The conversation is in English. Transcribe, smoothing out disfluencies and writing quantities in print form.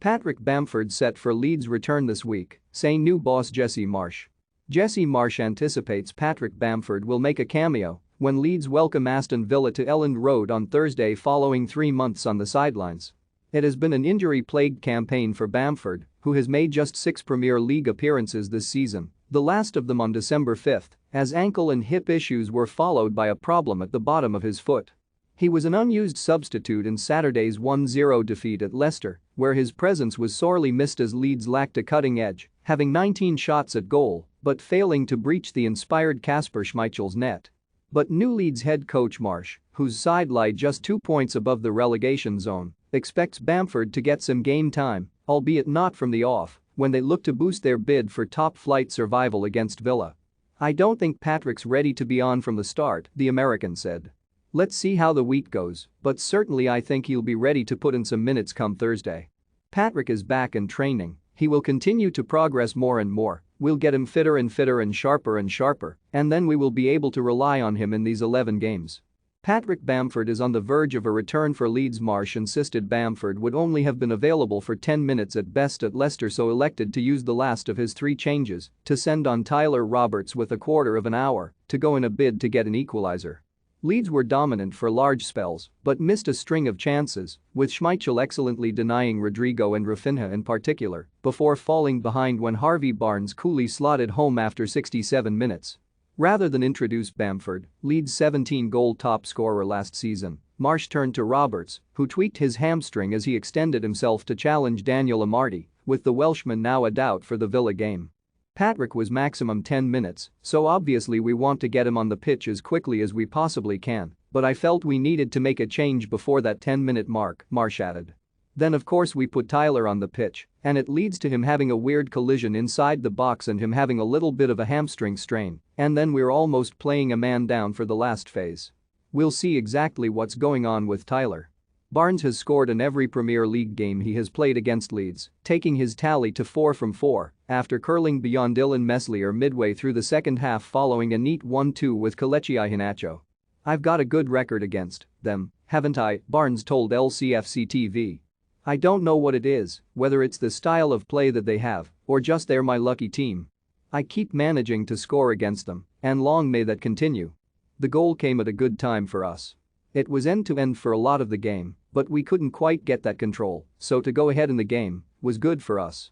Patrick Bamford set for Leeds' return this week, saying new boss Jesse Marsch. Jesse Marsch anticipates Patrick Bamford will make a cameo when Leeds welcome Aston Villa to Elland Road on Thursday following 3 months on the sidelines. It has been an injury-plagued campaign for Bamford, who has made just 6 Premier League appearances this season, the last of them on December 5, as ankle and hip issues were followed by a problem at the bottom of his foot. He was an unused substitute in Saturday's 1-0 defeat at Leicester, where his presence was sorely missed as Leeds lacked a cutting edge, having 19 shots at goal but failing to breach the inspired Kasper Schmeichel's net. But new Leeds head coach Marsch, whose side lie just 2 points above the relegation zone, expects Bamford to get some game time, albeit not from the off, when they look to boost their bid for top-flight survival against Villa. "I don't think Patrick's ready to be on from the start," the American said. "Let's see how the week goes, but certainly I think he'll be ready to put in some minutes come Thursday. Patrick is back in training, he will continue to progress more and more, we'll get him fitter and sharper, and then we will be able to rely on him in these 11 games." Patrick Bamford is on the verge of a return for Leeds. Marsch insisted Bamford would only have been available for 10 minutes at best at Leicester, so elected to use the last of his 3 changes to send on Tyler Roberts with a quarter of an hour to go in a bid to get an equaliser. Leeds were dominant for large spells but missed a string of chances, with Schmeichel excellently denying Rodrigo and Rafinha in particular, before falling behind when Harvey Barnes coolly slotted home after 67 minutes. Rather than introduce Bamford, Leeds' 17-goal top scorer last season, Marsch turned to Roberts, who tweaked his hamstring as he extended himself to challenge Daniel Amartey, with the Welshman now a doubt for the Villa game. "Patrick was maximum 10 minutes, so obviously we want to get him on the pitch as quickly as we possibly can, but I felt we needed to make a change before that 10-minute mark," Marsch added. "Then of course we put Tyler on the pitch, and it leads to him having a weird collision inside the box and him having a little bit of a hamstring strain, and then we're almost playing a man down for the last phase. We'll see exactly what's going on with Tyler." Barnes has scored in every Premier League game he has played against Leeds, taking his tally to 4 from 4 after curling beyond Dylan Meslier midway through the second half following a neat 1-2 with Kelechi Iheanacho. "I've got a good record against them, haven't I?" Barnes told LCFC TV. "I don't know what it is, whether it's the style of play that they have or just they're my lucky team. I keep managing to score against them, and long may that continue. The goal came at a good time for us. It was end-to-end for a lot of the game, but we couldn't quite get that control, so to go ahead in the game was good for us."